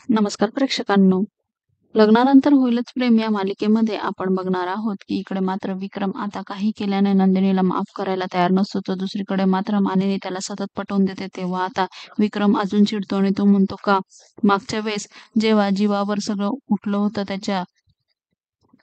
नमस्कार प्रेक्षकांनो. लग्नानंतर होईलच प्रेम या मालिकेमध्ये आपण बघणार आहोत की इकडे मात्र विक्रम आता काही केल्याने नंदिनीला माफ करायला तयार नसतो, तर दुसरीकडे मात्र मानिनी त्याला सतत पटवून देते. तेव्हा आता विक्रम अजून चिडतो आणि तो म्हणतो का मागच्या वेळेस जेव्हा जीवावर सगळं उठलं होतं, त्याच्या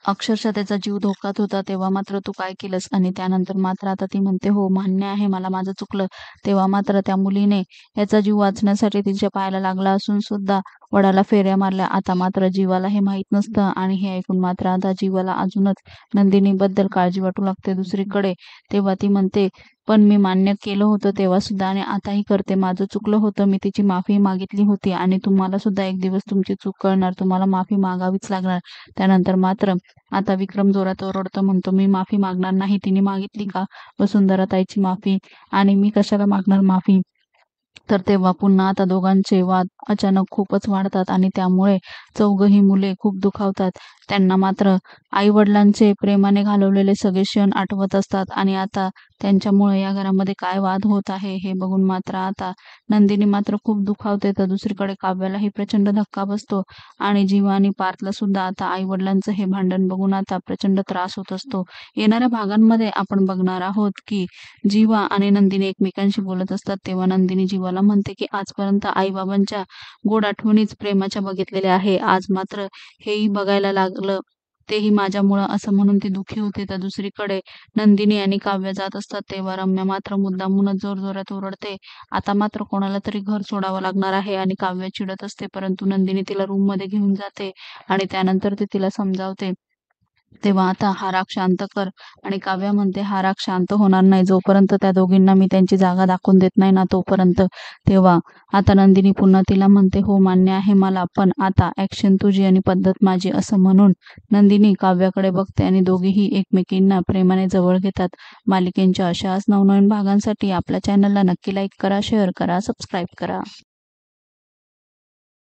अक्षरशः त्याचा जीव धोक्यात होता, तेव्हा मात्र तू काय केलंस? आणि त्यानंतर मात्र आता ती म्हणते, "हो, मान्य आहे मला माझं चुकलं." तेव्हा मात्र त्या मुलीने याचा जीव वाचण्यासाठी तिच्या पायाला लागला असून सुद्धा वडाला फेऱ्या मारल्या. आता मात्र जीवाला हे माहीत नसतं आणि हे ऐकून मात्र आता जीवाला अजूनच नंदिनीबद्दल काळजी वाटू लागते. दुसरीकडे तेव्हा ती म्हणते, "पण मी मान्य केलं होतं तेव्हा सुद्धा आणि आताही करते. माझं चुकलं होतं. मी तिची माफी मागितली होती आणि तुम्हाला सुद्धा एक दिवस तुमची चूक कळणार. तुम्हाला माफी मागावीच लागणार." त्यानंतर मात्र आता विक्रम जोरात ओरडतो, म्हणतो, "मी माफी मागणार नाही. तिने मागितली का वसुंधराताईची माफी आणि मी कशाला मागणार माफी?" तर तेव्हा पुन्हा आता दोघांचे वाद अचानक खूपच वाढतात आणि त्यामुळे चौघही मुले खूप दुखावतात. त्यांना मात्र आई-वडिलांचे प्रेमाने घालवलेले सगळे क्षण आठवत असतात आणि आता त्यांच्यामुळे या घरामध्ये काय वाद होत आहे हे बघून मात्र आता नंदिनी मात्र खूप दुखावते. तर दुसरीकडे काव्यालाही प्रचंड धक्का बसतो आणि जीवा आणि पार्थला सुद्धा आता आई-वडिलांचं हे भांडण बघून आता प्रचंड त्रास होत असतो. येणाऱ्या भागांमध्ये आपण बघणार आहोत की जीवा आणि नंदिनी एकमेकांशी बोलत असतात. तेव्हा नंदिनी जीवाला म्हणते की आजपर्यंत आई-बाबांच्या गोड आठवणीच प्रेमाच्या बघितलेल्या आहे. आज मात्र हेही बघायला लागलं, तेही माझ्यामुळं, असं म्हणून ती दुःखी होते. तर दुसरीकडे नंदिनी आणि काव्य जात असतात. तेव्हा रम्या मात्र मुद्दामूनच जोरजोरात ओरडते. आता मात्र कोणाला तरी घर सोडावं लागणार आहे आणि काव्य चिडत असते. परंतु नंदिनी तिला रूममध्ये घेऊन जाते आणि त्यानंतर ती तिला समजावते. तेव्हा आता हा राग शांत कर आणि काव्या म्हणते, "हा राग शांत होणार नाही जोपर्यंत त्या दोघींना मी त्यांची जागा दाखवून देत नाही ना तोपर्यंत." तेव्हा आता नंदिनी पुन्हा तिला म्हणते, "हो, मान्य आहे मला, पण आता ॲक्शन तुझी आणि पद्धत माझी." असं म्हणून नंदिनी काव्याकडे बघते आणि दोघीही एकमेकींना प्रेमाने जवळ घेतात. मालिकेच्या अशाच नवनवीन भागांसाठी आपल्या चॅनलला नक्की लाईक करा, शेअर करा, सबस्क्राईब करा.